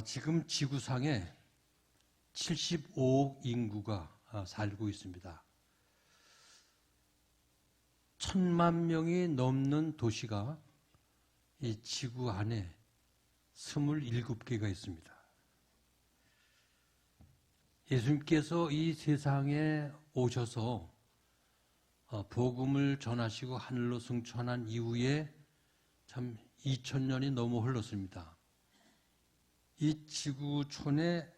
지금 지구상에 75억 인구가 살고 있습니다. 1,000만 명이 넘는 도시가 이 지구 안에 27개가 있습니다. 예수님께서 이 세상에 오셔서 복음을 전하시고 하늘로 승천한 이후에 참 2000년이 넘어 흘렀습니다. 이 지구촌에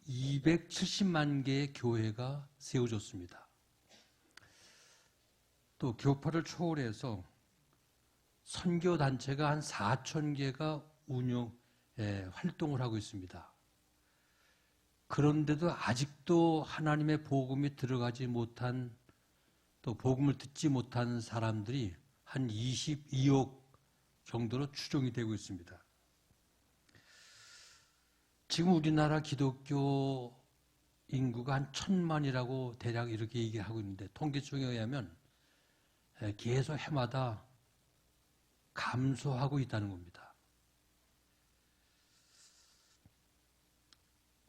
270만 개의 교회가 세워졌습니다. 또 교파를 초월해서 선교단체가 한 4,000개가 활동을 하고 있습니다. 그런데도 아직도 하나님의 복음이 들어가지 못한, 또 복음을 듣지 못한 사람들이 한 22억 정도로 추정이 되고 있습니다. 지금 우리나라 기독교 인구가 한 1,000만이라고 대략 이렇게 얘기하고 있는데, 통계청에 의하면 계속 해마다 감소하고 있다는 겁니다.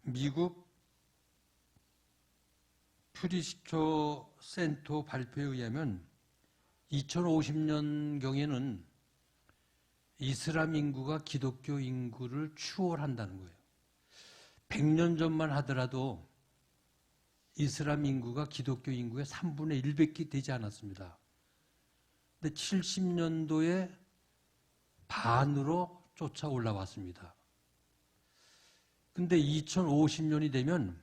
미국 퓨리스토 센터 발표에 의하면 2050년경에는 이슬람 인구가 기독교 인구를 추월한다는 거예요. 100년 전만 하더라도 이슬람 인구가 기독교 인구의 3분의 1밖에 되지 않았습니다. 근데 70년도에 반으로 쫓아 올라왔습니다. 근데 2050년이 되면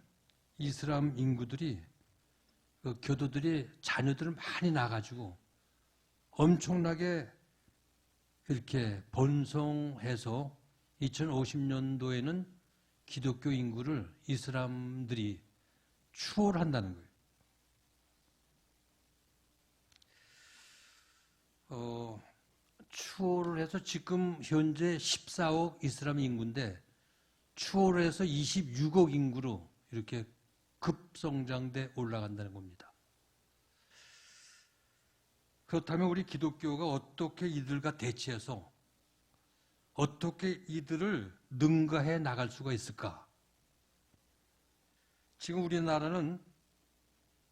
이슬람 인구들이, 교도들이 자녀들을 많이 낳아가지고 엄청나게 이렇게 번성해서 2050년도에는 기독교 인구를 이슬람들이 추월한다는 거예요. 추월을 해서 지금 현재 14억 이슬람 인구인데 추월을 해서 26억 인구로 이렇게 급성장돼 올라간다는 겁니다. 그렇다면 우리 기독교가 어떻게 이들과 대치해서 어떻게 이들을 능가해 나갈 수가 있을까? 지금 우리나라는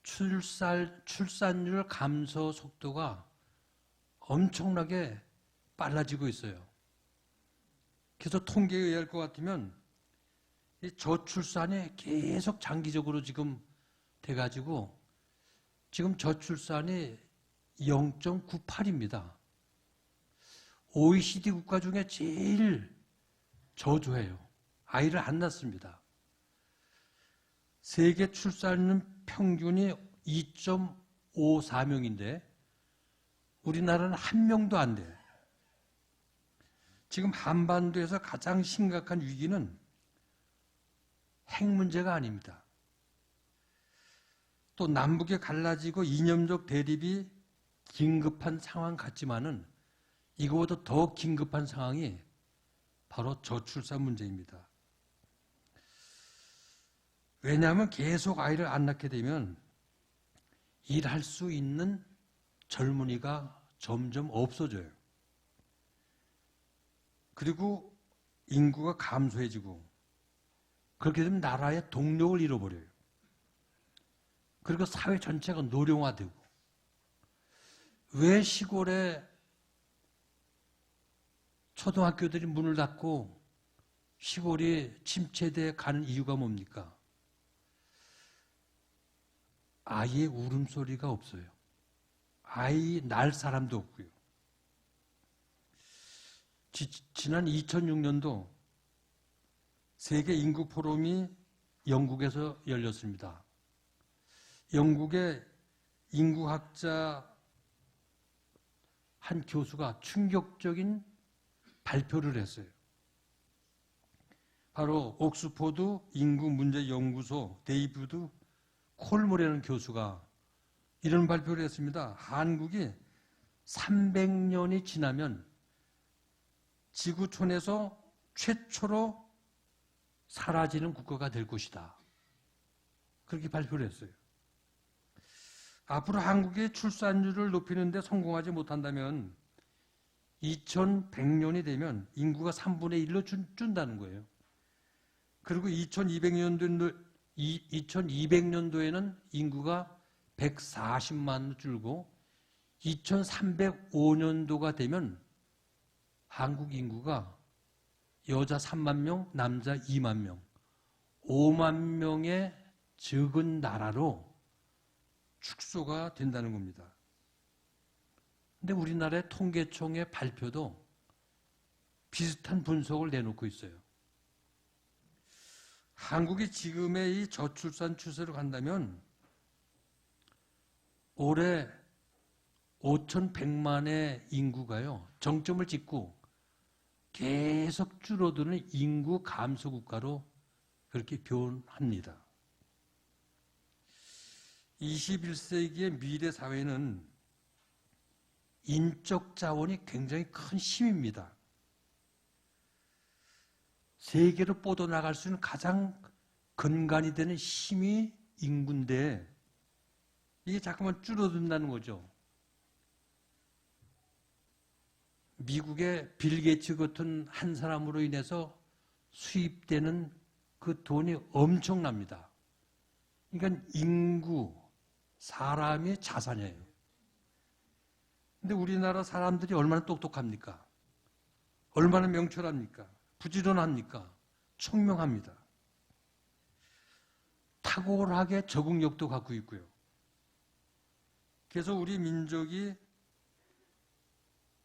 출산율 감소 속도가 엄청나게 빨라지고 있어요. 그래서 통계에 의할 것 같으면 이 저출산이 계속 장기적으로 지금 돼가지고 지금 저출산이 0.98입니다. OECD 국가 중에 제일 저조해요. 아이를 안 낳습니다. 세계 출산율 평균이 2.54명인데 우리나라는 1명도 안 돼. 지금 한반도에서 가장 심각한 위기는 핵 문제가 아닙니다. 또 남북에 갈라지고 이념적 대립이 긴급한 상황 같지만은 이거보다 더 긴급한 상황이 바로 저출산 문제입니다. 왜냐하면 계속 아이를 안 낳게 되면 일할 수 있는 젊은이가 점점 없어져요. 그리고 인구가 감소해지고 그렇게 되면 나라의 동력을 잃어버려요. 그리고 사회 전체가 노령화되고 왜 시골에 초등학교들이 문을 닫고 시골이 침체돼 가는 이유가 뭡니까? 아이의 울음소리가 없어요. 아이 낳을 사람도 없고요. 지난 2006년도 세계 인구 포럼이 영국에서 열렸습니다. 영국의 인구학자 한 교수가 충격적인 발표를 했어요. 바로 옥스포드 인구문제연구소 데이비드 콜모라는 교수가 이런 발표를 했습니다. 한국이 300년이 지나면 지구촌에서 최초로 사라지는 국가가 될 것이다. 그렇게 발표를 했어요. 앞으로 한국의 출산율을 높이는 데 성공하지 못한다면 2100년이 되면 인구가 3분의 1로 준다는 거예요. 그리고 2200년도에는 인구가 140만으로 줄고 2305년도가 되면 한국 인구가 여자 3만 명, 남자 2만 명, 5만 명의 적은 나라로 축소가 된다는 겁니다. 근데 우리나라의 통계청의 발표도 비슷한 분석을 내놓고 있어요. 한국이 지금의 이 저출산 추세로 간다면 올해 5,100만의 인구가요, 정점을 찍고 계속 줄어드는 인구 감소 국가로 그렇게 변합니다. 21세기의 미래 사회는 인적 자원이 굉장히 큰 힘입니다. 세계로 뻗어나갈 수 있는 가장 근간이 되는 힘이 인구인데 이게 자꾸만 줄어든다는 거죠. 미국의 빌 게이츠 같은 한 사람으로 인해서 수입되는 그 돈이 엄청납니다. 그러니까 인구, 사람이 자산이에요. 근데 우리나라 사람들이 얼마나 똑똑합니까? 얼마나 명철합니까? 부지런합니까? 총명합니다. 탁월하게 적응력도 갖고 있고요. 그래서 우리 민족이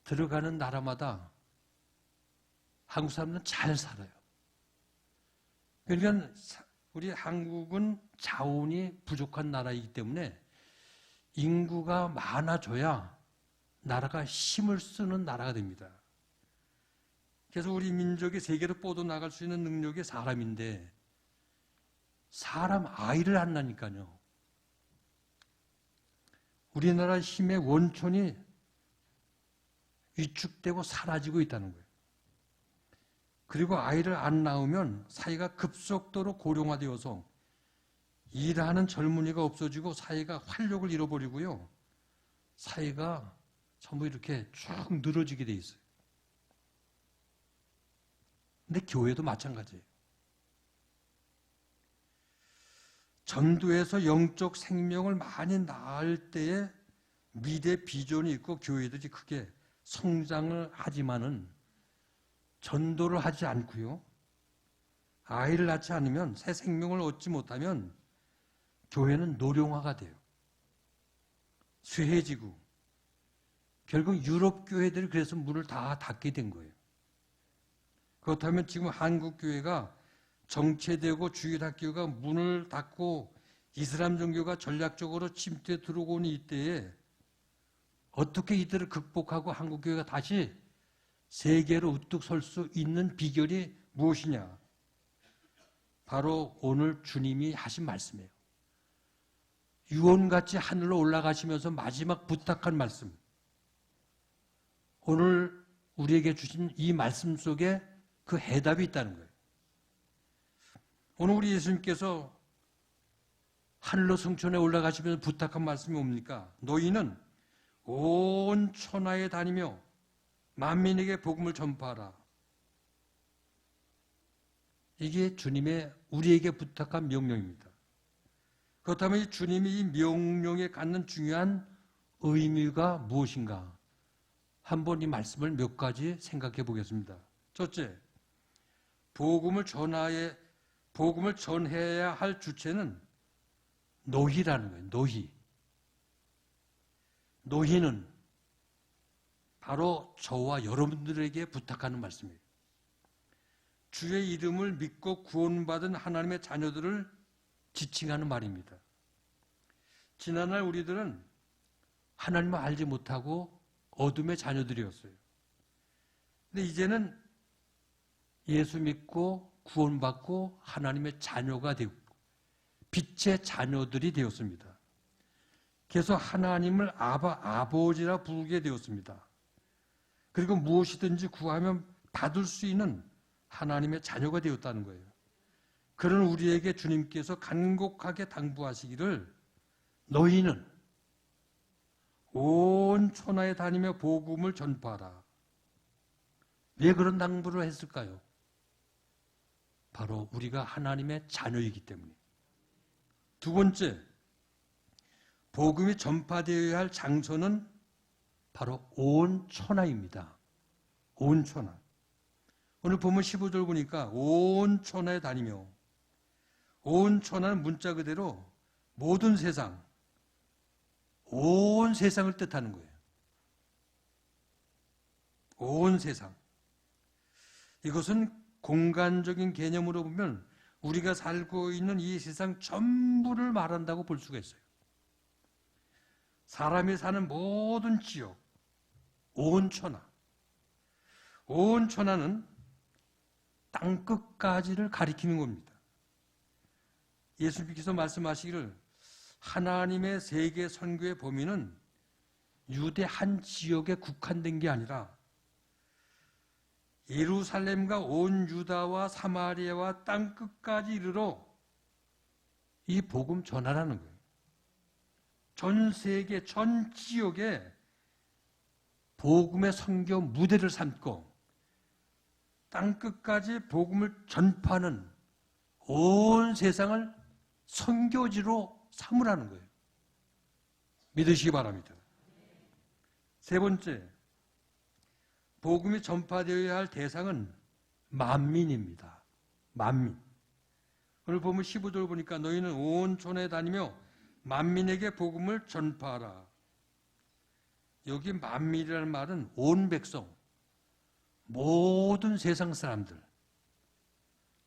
들어가는 나라마다 한국 사람들은 잘 살아요. 그러니까 우리 한국은 자원이 부족한 나라이기 때문에 인구가 많아져야 나라가 힘을 쓰는 나라가 됩니다. 그래서 우리 민족이 세계로 뻗어나갈 수 있는 능력이 사람인데 사람 아이를 안 낳으니까요. 우리나라 힘의 원천이 위축되고 사라지고 있다는 거예요. 그리고 아이를 안 낳으면 사회가 급속도로 고령화되어서 일하는 젊은이가 없어지고 사회가 활력을 잃어버리고요. 사회가 전부 이렇게 쭉 늘어지게 돼 있어요. 근데 교회도 마찬가지예요. 전도에서 영적 생명을 많이 낳을 때에 미래 비전이 있고 교회들이 크게 성장을 하지만은 전도를 하지 않고요. 아이를 낳지 않으면 새 생명을 얻지 못하면 교회는 노령화가 돼요. 쇠해지고 결국 유럽 교회들이 그래서 문을 다 닫게 된 거예요. 그렇다면 지금 한국 교회가 정체되고 주일학교가 문을 닫고 이슬람 종교가 전략적으로 침투해 들어오고 있는 이때에 어떻게 이들을 극복하고 한국 교회가 다시 세계로 우뚝 설 수 있는 비결이 무엇이냐? 바로 오늘 주님이 하신 말씀이에요. 유언같이 하늘로 올라가시면서 마지막 부탁한 말씀. 오늘 우리에게 주신 이 말씀 속에 그 해답이 있다는 거예요. 오늘 우리 예수님께서 하늘로 성천에 올라가시면서 부탁한 말씀이 뭡니까? 너희는 온 천하에 다니며 만민에게 복음을 전파하라. 이게 주님의 우리에게 부탁한 명령입니다. 그렇다면 이 주님이 이 명령에 갖는 중요한 의미가 무엇인가? 한번 이 말씀을 몇 가지 생각해 보겠습니다. 첫째, 복음을 전해야 할 주체는 너희라는 거예요. 너희. 너희는 바로 저와 여러분들에게 부탁하는 말씀이에요. 주의 이름을 믿고 구원받은 하나님의 자녀들을 지칭하는 말입니다. 지난날 우리들은 하나님을 알지 못하고 어둠의 자녀들이었어요. 근데 이제는 예수 믿고 구원받고 하나님의 자녀가 되고 빛의 자녀들이 되었습니다. 그래서 하나님을 아버지라 부르게 되었습니다. 그리고 무엇이든지 구하면 받을 수 있는 하나님의 자녀가 되었다는 거예요. 그런 우리에게 주님께서 간곡하게 당부하시기를 너희는 온 천하에 다니며 복음을 전파하라. 왜 그런 당부를 했을까요? 바로 우리가 하나님의 자녀이기 때문에. 두 번째, 복음이 전파되어야 할 장소는 바로 온 천하입니다. 온 천하. 오늘 본문 15절 보니까 온 천하에 다니며, 온 천하는 문자 그대로 모든 세상, 온 세상을 뜻하는 거예요. 온 세상. 이것은 공간적인 개념으로 보면 우리가 살고 있는 이 세상 전부를 말한다고 볼 수가 있어요. 사람이 사는 모든 지역, 온 천하. 온 천하는 땅끝까지를 가리키는 겁니다. 예수님께서 말씀하시기를 하나님의 세계 선교의 범위는 유대 한 지역에 국한된 게 아니라 예루살렘과 온 유다와 사마리아와 땅끝까지 이르러 이 복음 전하라는 거예요. 전 세계, 전 지역에 복음의 선교 무대를 삼고 땅끝까지 복음을 전파하는 온 세상을 선교지로 삼으라는 거예요. 믿으시기 바랍니다. 세 번째, 복음이 전파되어야 할 대상은 만민입니다. 만민. 오늘 보면 15절 보니까 너희는 온 천하에 다니며 만민에게 복음을 전파하라. 여기 만민이라는 말은 온 백성, 모든 세상 사람들,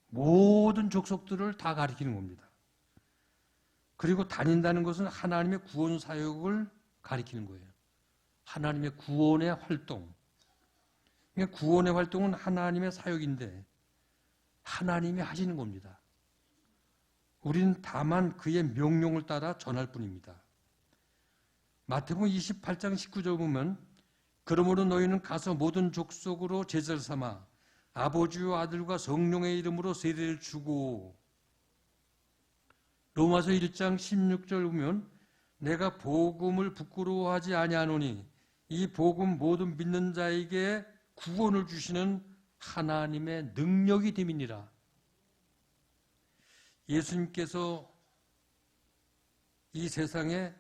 모든 족속들을 다 가리키는 겁니다. 그리고 다닌다는 것은 하나님의 구원 사역을 가리키는 거예요. 하나님의 구원의 활동. 그러니까 구원의 활동은 하나님의 사역인데 하나님이 하시는 겁니다. 우리는 다만 그의 명령을 따라 전할 뿐입니다. 마태복음 28장 19절 보면 그러므로 너희는 가서 모든 족속으로 제자를 삼아 아버지와 아들과 성령의 이름으로 세례를 주고, 로마서 1장 16절 보면 내가 복음을 부끄러워하지 아니하노니 이 복음 모든 믿는 자에게 구원을 주시는 하나님의 능력이 됨이니라. 예수님께서 이 세상에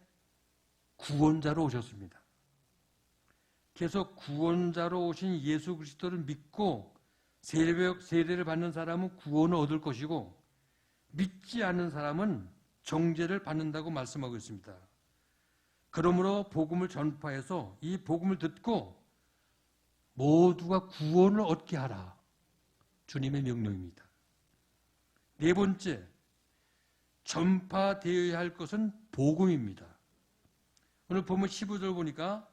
구원자로 오셨습니다. 그래서 구원자로 오신 예수 그리스도를 믿고 세례를 받는 사람은 구원을 얻을 것이고 믿지 않는 사람은 정죄를 받는다고 말씀하고 있습니다. 그러므로 복음을 전파해서 이 복음을 듣고 모두가 구원을 얻게 하라. 주님의 명령입니다. 네 번째, 전파되어야 할 것은 복음입니다. 오늘 보면 15절 보니까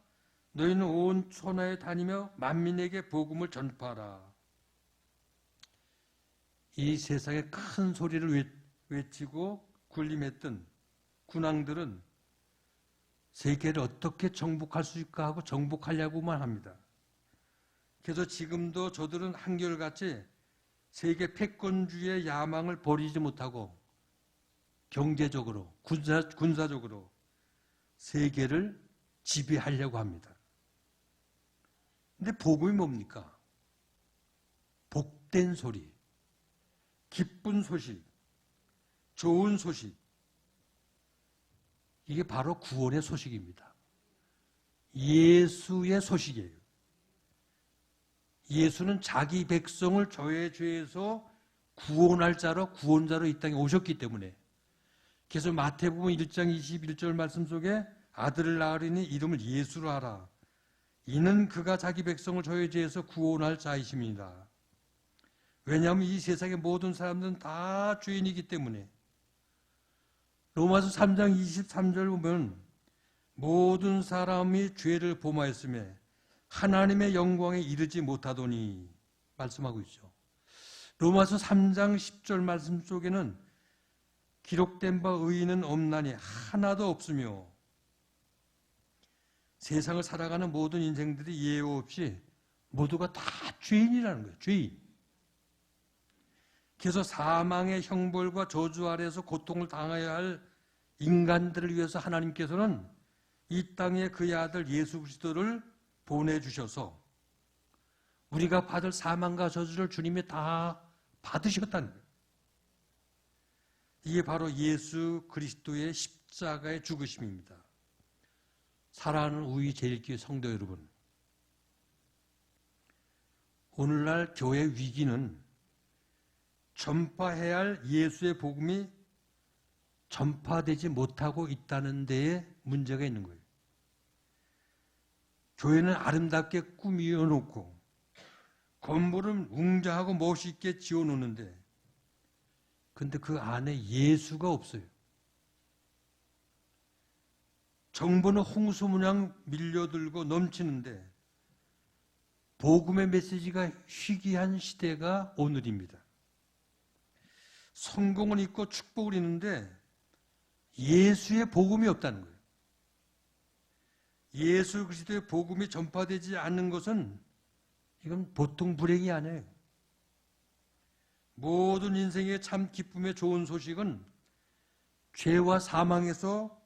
너희는 온 천하에 다니며 만민에게 복음을 전파하라. 이 세상에 큰 소리를 외치고 군림했던 군왕들은 세계를 어떻게 정복할 수 있을까 하고 정복하려고만 합니다. 그래서 지금도 저들은 한결같이 세계 패권주의의 야망을 버리지 못하고 경제적으로, 군사적으로 세계를 지배하려고 합니다. 근데 복음이 뭡니까? 복된 소리, 기쁜 소식, 좋은 소식. 이게 바로 구원의 소식입니다. 예수의 소식이에요. 예수는 자기 백성을 저의 죄에서 구원할 자로, 구원자로 이 땅에 오셨기 때문에, 그래서 마태복음 1장 21절 말씀 속에 아들을 낳으리니 이름을 예수로 하라. 이는 그가 자기 백성을 저의 죄에서 구원할 자이심이니라. 왜냐하면 이 세상의 모든 사람들은 다 죄인이기 때문에. 로마서 3장 23절 보면 모든 사람이 죄를 범하였으며 하나님의 영광에 이르지 못하더니 말씀하고 있죠. 로마서 3장 10절 말씀 속에는 기록된 바 의인은 없나니 하나도 없으며, 세상을 살아가는 모든 인생들이 예외 없이 모두가 다 죄인이라는 거예요. 죄인. 그래서 사망의 형벌과 저주 아래에서 고통을 당해야 할 인간들을 위해서 하나님께서는 이 땅에 그의 아들 예수 그리스도를 보내주셔서 우리가 받을 사망과 저주를 주님이 다 받으셨다는 거예요. 이게 바로 예수 그리스도의 십자가의 죽으심입니다. 사랑하는 우리 제일교회 성도 여러분, 오늘날 교회 위기는 전파해야 할 예수의 복음이 전파되지 못하고 있다는 데에 문제가 있는 거예요. 교회는 아름답게 꾸미어 놓고 건물은 웅장하고 멋있게 지어 놓는데 근데 그 안에 예수가 없어요. 정보는 홍수문양 밀려들고 넘치는데 복음의 메시지가 희귀한 시대가 오늘입니다. 성공을 있고 축복을 있는데 예수의 복음이 없다는 거예요. 예수 그리스도의 복음이 전파되지 않는 것은 이건 보통 불행이 아니에요. 모든 인생의 참 기쁨의 좋은 소식은 죄와 사망에서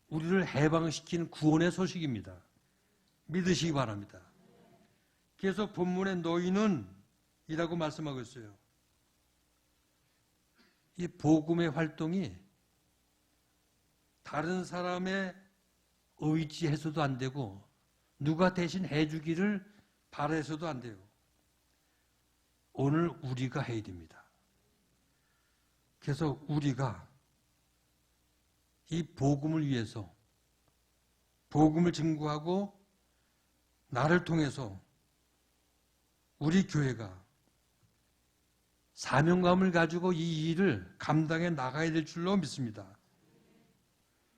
우리를 해방시킨 구원의 소식입니다. 믿으시기 바랍니다. 그래서 본문에 너희는 이라고 말씀하고 있어요. 이 복음의 활동이 다른 사람의 의지해서도 안 되고 누가 대신 해주기를 바라서도 안 돼요. 오늘 우리가 해야 됩니다. 그래서 우리가 이 복음을 위해서 복음을 증거하고 나를 통해서 우리 교회가 사명감을 가지고 이 일을 감당해 나가야 될 줄로 믿습니다.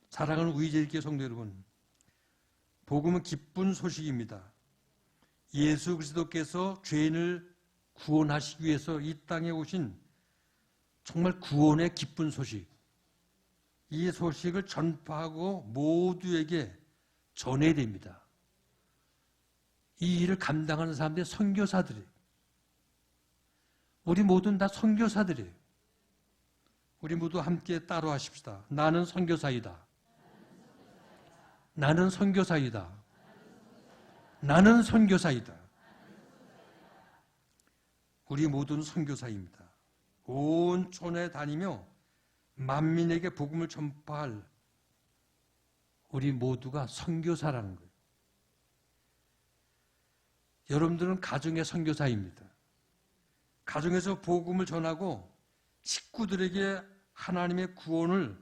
사랑하는 의제일교회 성도 여러분, 복음은 기쁜 소식입니다. 예수 그리스도께서 죄인을 구원하시기 위해서 이 땅에 오신 정말 구원의 기쁜 소식, 이 소식을 전파하고 모두에게 전해야 됩니다. 이 일을 감당하는 사람들이 선교사들이에요. 우리 모두는 다 선교사들이에요. 우리 모두 함께 따로 하십시다. 나는 선교사이다. 나는 선교사이다. 나는 선교사이다. 우리 모두는 선교사입니다. 온 촌에 다니며 만민에게 복음을 전파할 우리 모두가 선교사라는 거예요. 여러분들은 가정의 선교사입니다. 가정에서 복음을 전하고 식구들에게 하나님의 구원을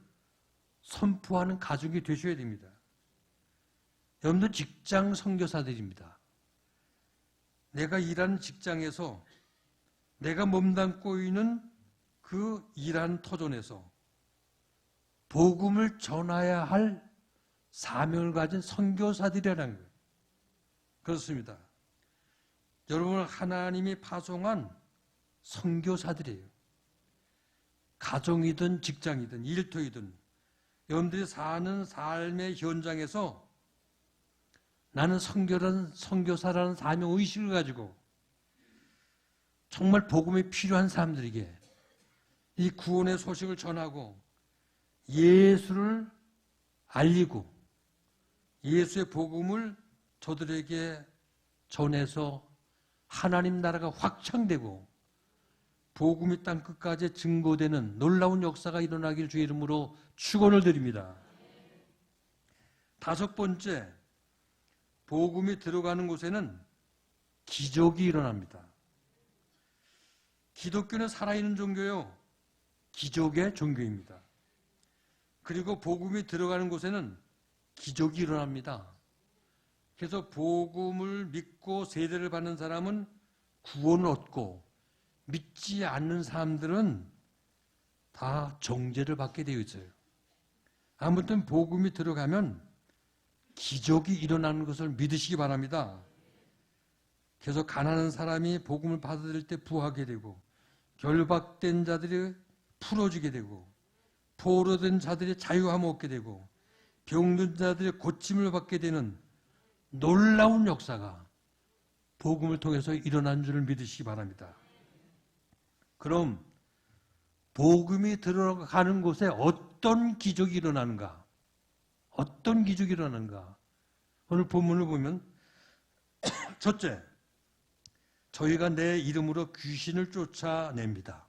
선포하는 가족이 되셔야 됩니다. 여러분들 직장 선교사들입니다. 내가 일하는 직장에서 내가 몸담고 있는 그 일하는 터전에서 복음을 전해야 할 사명을 가진 선교사들이라는 거예요. 그렇습니다. 여러분은 하나님이 파송한 선교사들이에요. 가정이든 직장이든 일터이든 여러분들이 사는 삶의 현장에서 나는 선교사라는 사명의식을 가지고 정말 복음이 필요한 사람들에게 이 구원의 소식을 전하고 예수를 알리고 예수의 복음을 저들에게 전해서 하나님 나라가 확장되고 복음이 땅 끝까지 증거되는 놀라운 역사가 일어나길 주의 이름으로 축원을 드립니다. 다섯 번째, 복음이 들어가는 곳에는 기적이 일어납니다. 기독교는 살아있는 종교요. 기적의 종교입니다. 그리고 복음이 들어가는 곳에는 기적이 일어납니다. 그래서 복음을 믿고 세례를 받는 사람은 구원을 얻고 믿지 않는 사람들은 다 정죄를 받게 되어 있어요. 아무튼 복음이 들어가면 기적이 일어나는 것을 믿으시기 바랍니다. 그래서 가난한 사람이 복음을 받아들일 때 부하게 되고 결박된 자들이 풀어지게 되고 포로된 자들이 자유함을 얻게 되고 병든 자들이 고침을 받게 되는 놀라운 역사가 복음을 통해서 일어난 줄을 믿으시기 바랍니다. 그럼 복음이 들어가는 곳에 어떤 기적이 일어나는가? 어떤 기적이 일어나는가? 오늘 본문을 보면 첫째, 저희가 내 이름으로 귀신을 쫓아냅니다.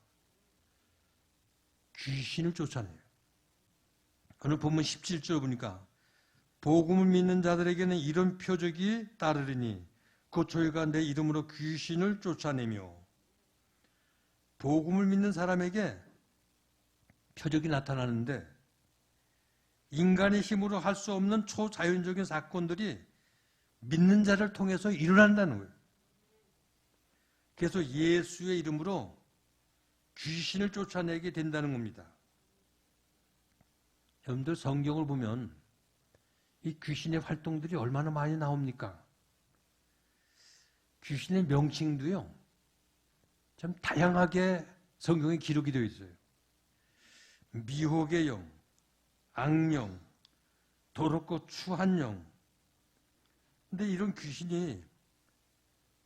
귀신을 쫓아내요. 오늘 본문 17절 보니까 복음을 믿는 자들에게는 이런 표적이 따르리니 곧 저희가 내 이름으로 귀신을 쫓아내며. 복음을 믿는 사람에게 표적이 나타나는데 인간의 힘으로 할 수 없는 초자연적인 사건들이 믿는 자를 통해서 일어난다는 거예요. 그래서 예수의 이름으로 귀신을 쫓아내게 된다는 겁니다. 여러분들 성경을 보면 이 귀신의 활동들이 얼마나 많이 나옵니까? 귀신의 명칭도요, 참 다양하게 성경에 기록이 되어 있어요. 미혹의 영, 악령, 더럽고 추한 영. 근데 이런 귀신이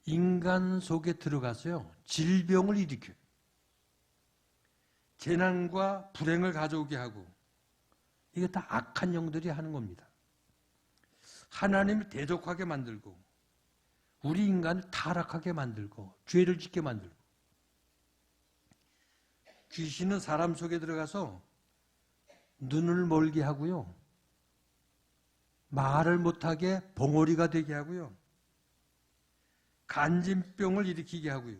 인간 속에 들어가서요, 질병을 일으켜요. 재난과 불행을 가져오게 하고, 이게 다 악한 영들이 하는 겁니다. 하나님을 대적하게 만들고, 우리 인간을 타락하게 만들고, 죄를 짓게 만들고. 귀신은 사람 속에 들어가서 눈을 멀게 하고요, 말을 못하게 봉어리가 되게 하고요, 간진병을 일으키게 하고요,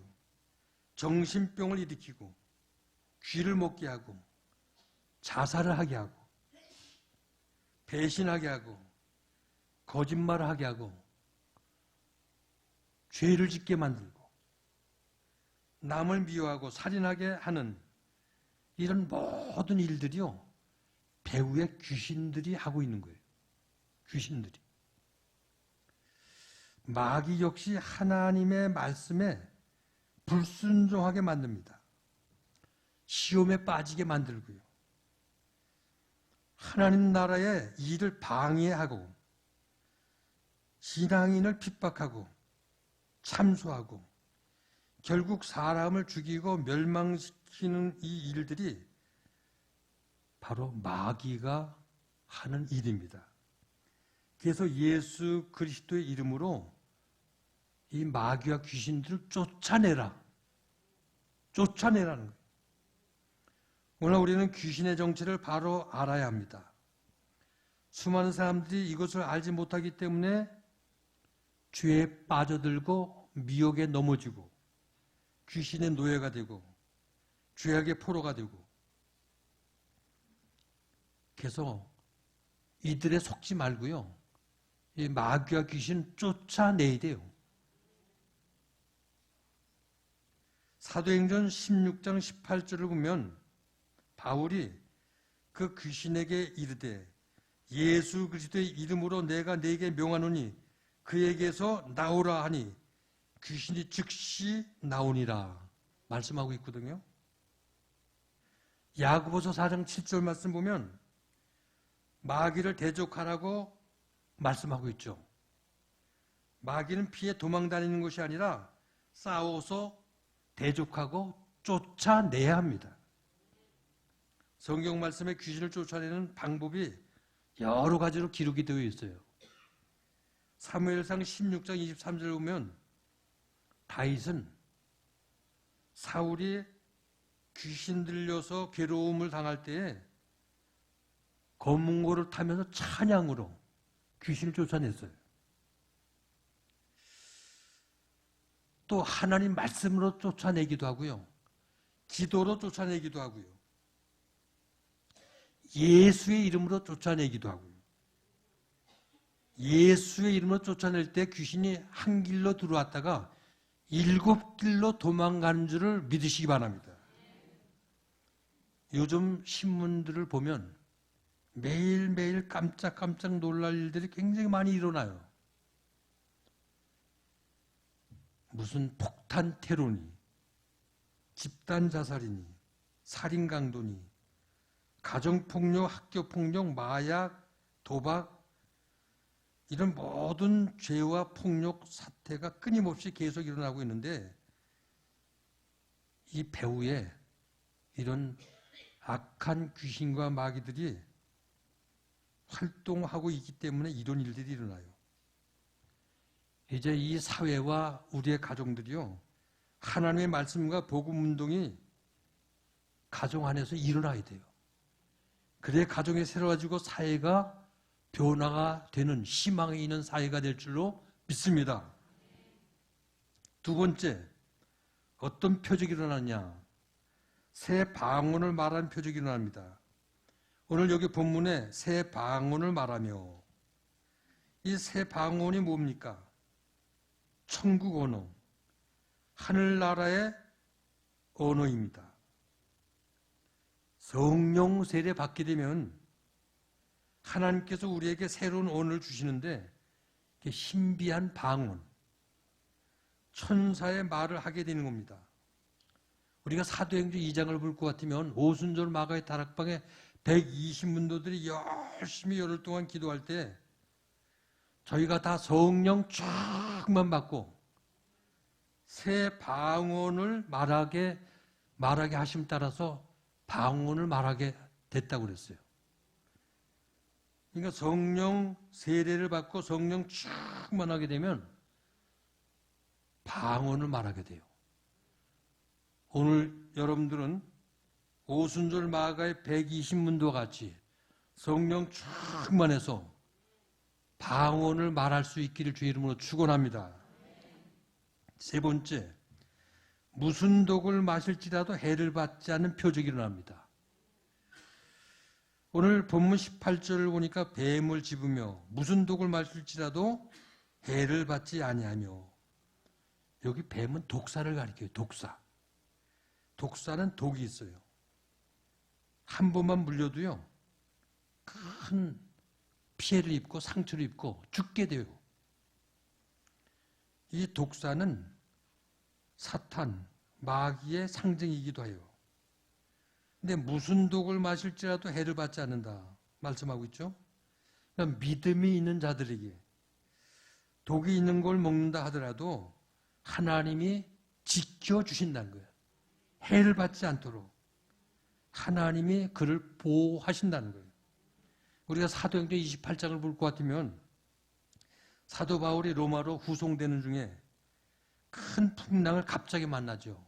정신병을 일으키고, 귀를 먹게 하고, 자살을 하게 하고, 배신하게 하고, 거짓말을 하게 하고, 죄를 짓게 만들고, 남을 미워하고 살인하게 하는 이런 모든 일들이요, 배후에 귀신들이 하고 있는 거예요. 귀신들이. 마귀 역시 하나님의 말씀에 불순종하게 만듭니다. 시험에 빠지게 만들고요, 하나님 나라의 일을 방해하고, 신앙인을 핍박하고 참소하고, 결국 사람을 죽이고 멸망시키는 이 일들이 바로 마귀가 하는 일입니다. 그래서 예수 그리스도의 이름으로 이 마귀와 귀신들을 쫓아내라. 쫓아내라는 거예요. 오늘 우리는 귀신의 정체를 바로 알아야 합니다. 수많은 사람들이 이것을 알지 못하기 때문에 죄에 빠져들고 미혹에 넘어지고 귀신의 노예가 되고 죄악의 포로가 되고, 그래서 이들에 속지 말고요, 이 마귀와 귀신 쫓아내야 돼요. 사도행전 16장 18절을 보면 바울이 그 귀신에게 이르되 예수 그리스도의 이름으로 내가 네게 명하노니 그에게서 나오라 하니 귀신이 즉시 나오니라 말씀하고 있거든요. 야고보서 4장 7절 말씀 보면 마귀를 대적하라고 말씀하고 있죠. 마귀는 피해 도망다니는 것이 아니라 싸워서 대적하고 쫓아내야 합니다. 성경 말씀에 귀신을 쫓아내는 방법이 여러 가지로 기록이 되어 있어요. 사무엘상 16장 23절 보면 다윗은 사울이 귀신 들려서 괴로움을 당할 때에 검은고를 타면서 찬양으로 귀신을 쫓아냈어요. 또 하나님 말씀으로 쫓아내기도 하고요, 기도로 쫓아내기도 하고요, 예수의 이름으로 쫓아내기도 하고요. 예수의 이름으로 쫓아낼 때 귀신이 한 길로 들어왔다가 7길로 도망가는 줄을 믿으시기 바랍니다. 요즘 신문들을 보면 매일매일 깜짝깜짝 놀랄 일들이 굉장히 많이 일어나요. 무슨 폭탄 테러니, 집단 자살이니, 살인 강도니, 가정폭력, 학교폭력, 마약, 도박, 이런 모든 죄와 폭력 사태가 끊임없이 계속 일어나고 있는데, 이 배후에 이런 악한 귀신과 마귀들이 활동하고 있기 때문에 이런 일들이 일어나요. 이제 이 사회와 우리의 가정들이요, 하나님의 말씀과 복음 운동이 가정 안에서 일어나야 돼요. 그래야 가정이 새로워지고 사회가 변화가 되는 희망이 있는 사회가 될 줄로 믿습니다. 두 번째, 어떤 표적이 일어나냐? 새 방언을 말하는 표적이 일어납니다. 오늘 여기 본문에 새 방언을 말하며, 이 새 방언이 뭡니까? 천국 언어, 하늘나라의 언어입니다. 성령 세례 받게 되면 하나님께서 우리에게 새로운 언어를 주시는데 신비한 방언, 천사의 말을 하게 되는 겁니다. 우리가 사도행전 2장을 볼 것 같으면 오순절 마가의 다락방에 120문도들이 열심히 열흘 동안 기도할 때 저희가 다 성령 쫙만 받고 새 방언을 말하게 하심 따라서 방언을 말하게 됐다고 그랬어요. 그러니까 성령 세례를 받고 성령 충만하게 되면 방언을 말하게 돼요. 오늘 여러분들은 오순절 마가의 120문도와 같이 성령 충만해서 방언을 말할 수 있기를 주의 이름으로 축원합니다. 세 번째, 무슨 독을 마실지라도 해를 받지 않는 표적이 일어납니다. 오늘 본문 18절을 보니까 뱀을 집으며 무슨 독을 마실지라도 해를 받지 아니하며, 여기 뱀은 독사를 가리켜요. 독사는 독이 있어요. 한 번만 물려도요 큰 피해를 입고 상처를 입고 죽게 돼요. 이 독사는 사탄, 마귀의 상징이기도 해요. 근데 무슨 독을 마실지라도 해를 받지 않는다 말씀하고 있죠. 그러니까 믿음이 있는 자들에게 독이 있는 걸 먹는다 하더라도 하나님이 지켜주신다는 거예요. 해를 받지 않도록 하나님이 그를 보호하신다는 거예요. 우리가 사도행전 28장을 볼 것 같으면 사도 바울이 로마로 후송되는 중에 큰 풍랑을 갑자기 만나죠.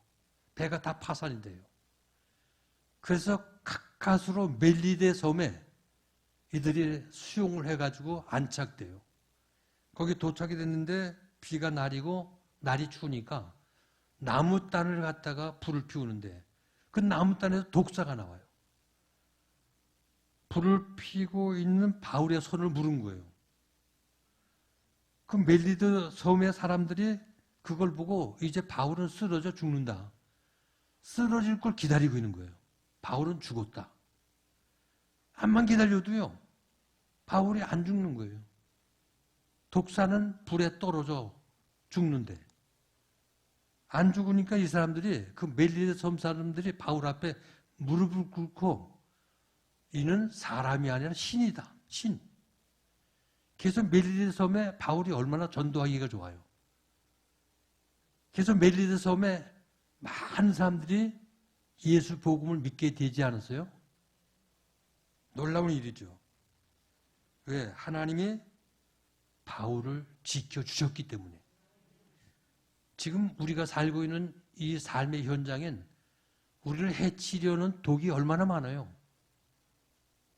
배가 다 파산이 돼요. 그래서 가까스로 멜리데 섬에 이들이 수용을 해가지고 안착돼요. 거기 도착이 됐는데 비가 내리고 날이 추우니까 나무단을 갖다가 불을 피우는데 그 나무단에서 독사가 나와요. 불을 피고 있는 바울의 손을 물은 거예요. 그 멜리데 섬의 사람들이 그걸 보고 이제 바울은 쓰러져 죽는다. 쓰러질 걸 기다리고 있는 거예요. 바울은 죽었다. 암만 기다려도요, 바울이 안 죽는 거예요. 독사는 불에 떨어져 죽는데, 안 죽으니까 이 사람들이, 그 멜리데 섬 사람들이 바울 앞에 무릎을 꿇고, 이는 사람이 아니라 신이다. 신. 그래서 멜리데 섬에 바울이 얼마나 전도하기가 좋아요. 그래서 멜리데 섬에 많은 사람들이 예수 복음을 믿게 되지 않았어요? 놀라운 일이죠. 왜? 하나님이 바울을 지켜주셨기 때문에. 지금 우리가 살고 있는 이 삶의 현장엔 우리를 해치려는 독이 얼마나 많아요.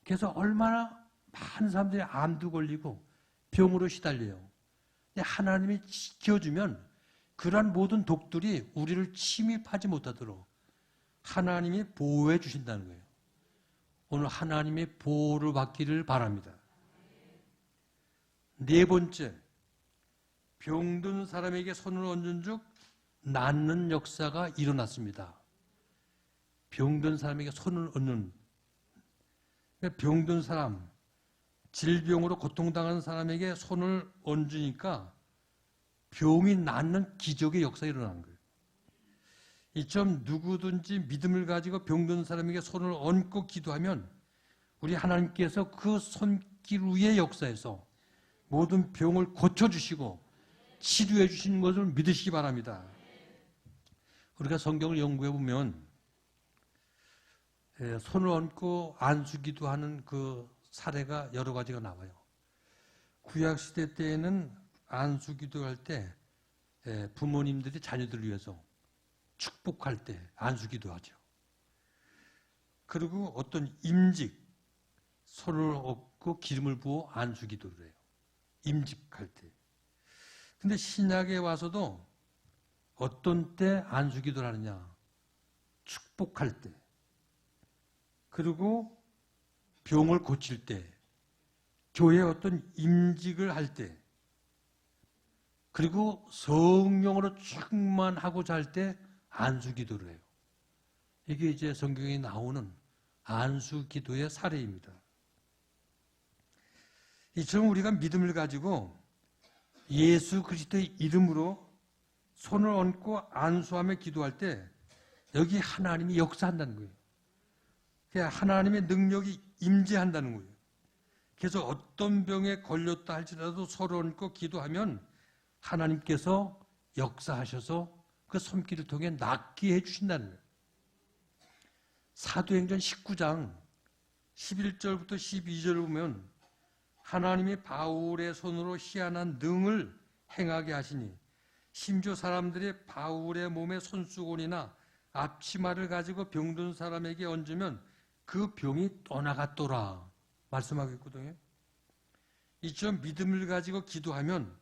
그래서 얼마나 많은 사람들이 암도 걸리고 병으로 시달려요. 근데 하나님이 지켜주면 그러한 모든 독들이 우리를 침입하지 못하도록 하나님이 보호해 주신다는 거예요. 오늘 하나님의 보호를 받기를 바랍니다. 네 번째, 병든 사람에게 손을 얹은 즉 낫는 역사가 일어났습니다. 병든 사람에게 손을 얹는, 병든 사람, 질병으로 고통당하는 사람에게 손을 얹으니까 병이 낫는 기적의 역사가 일어나는 거예요. 이처럼 누구든지 믿음을 가지고 병든 사람에게 손을 얹고 기도하면 우리 하나님께서 그 손길 위의 역사에서 모든 병을 고쳐주시고 치료해 주시는 것을 믿으시기 바랍니다. 우리가 성경을 연구해 보면 손을 얹고 안수기도 하는 그 사례가 여러 가지가 나와요. 구약시대 때에는 안수기도 할 때 부모님들이 자녀들을 위해서 축복할 때 안수기도 하죠. 그리고 어떤 임직, 손을 얹고 기름을 부어 안수기도를 해요. 임직할 때. 근데 신약에 와서도 어떤 때 안수기도를 하느냐? 축복할 때. 그리고 병을 고칠 때. 교회에 어떤 임직을 할 때. 그리고 성령으로 충만하고자 할 때 안수기도를 해요. 이게 이제 성경에 나오는 안수기도의 사례입니다. 이처럼 우리가 믿음을 가지고 예수 그리스도의 이름으로 손을 얹고 안수하며 기도할 때 여기 하나님이 역사한다는 거예요. 하나님의 능력이 임재한다는 거예요. 그래서 어떤 병에 걸렸다 할지라도 손을 얹고 기도하면 하나님께서 역사하셔서 그 손길을 통해 낫게 해주신다는 거예요. 사도행전 19장 11절부터 12절을 보면 하나님이 바울의 손으로 희한한 능을 행하게 하시니 심지어 사람들이 바울의 몸에 손수건이나 앞치마를 가지고 병든 사람에게 얹으면 그 병이 떠나갔더라 말씀하고 있거든요. 이처럼 믿음을 가지고 기도하면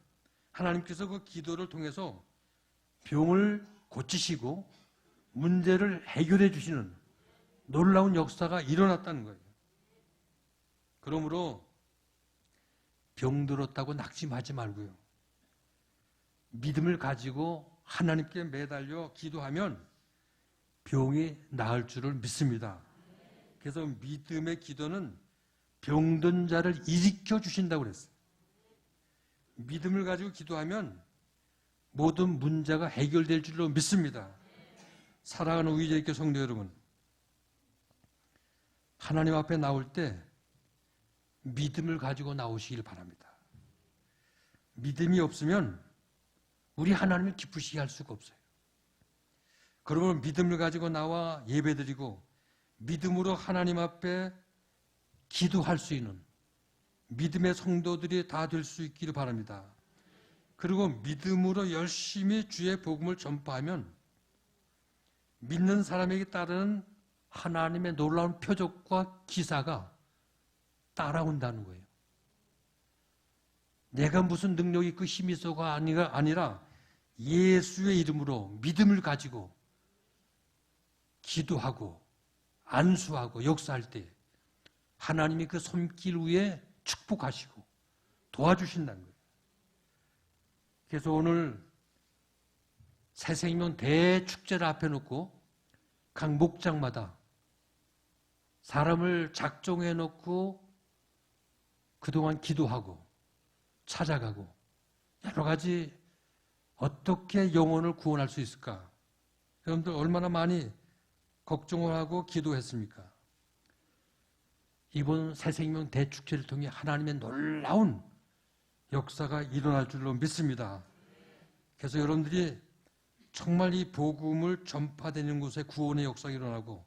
하나님께서 그 기도를 통해서 병을 고치시고 문제를 해결해 주시는 놀라운 역사가 일어났다는 거예요. 그러므로 병들었다고 낙심하지 말고요. 믿음을 가지고 하나님께 매달려 기도하면 병이 나을 줄을 믿습니다. 그래서 믿음의 기도는 병든 자를 일으켜 주신다고 그랬어요. 믿음을 가지고 기도하면 모든 문제가 해결될 줄로 믿습니다. 사랑하는 우리제일교회 성도 여러분, 하나님 앞에 나올 때 믿음을 가지고 나오시길 바랍니다. 믿음이 없으면 우리 하나님을 기쁘시게 할 수가 없어요. 그러면 믿음을 가지고 나와 예배드리고 믿음으로 하나님 앞에 기도할 수 있는 믿음의 성도들이 다 될 수 있기를 바랍니다. 그리고 믿음으로 열심히 주의 복음을 전파하면 믿는 사람에게 따르는 하나님의 놀라운 표적과 기사가 따라온다는 거예요. 내가 무슨 능력이 있고 힘이 있어가 아니라 예수의 이름으로 믿음을 가지고 기도하고 안수하고 역사할 때 하나님이 그 손길 위에 축복하시고 도와주신다는 거예요. 그래서 오늘 새생명 대축제를 앞에 놓고 각 목장마다 사람을 작정해 놓고 그동안 기도하고 찾아가고 여러 가지 어떻게 영혼을 구원할 수 있을까? 여러분들 얼마나 많이 걱정을 하고 기도했습니까? 이번 새생명 대축제를 통해 하나님의 놀라운 역사가 일어날 줄로 믿습니다. 그래서 여러분들이 정말 이 복음을 전파되는 곳에 구원의 역사가 일어나고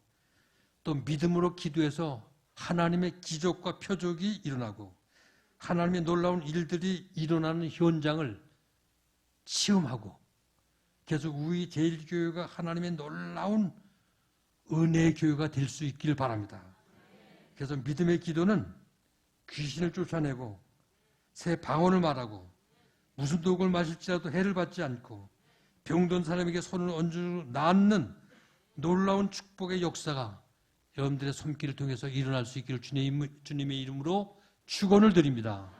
또 믿음으로 기도해서 하나님의 기적과 표적이 일어나고 하나님의 놀라운 일들이 일어나는 현장을 체험하고 계속 우리 제일교회가 하나님의 놀라운 은혜의 교회가 될 수 있길 바랍니다. 그래서 믿음의 기도는 귀신을 쫓아내고 새 방언을 말하고 무슨 독을 마실지라도 해를 받지 않고 병든 사람에게 손을 얹어 낫는 놀라운 축복의 역사가 여러분들의 손길을 통해서 일어날 수 있기를 주님의 이름으로 축원을 드립니다.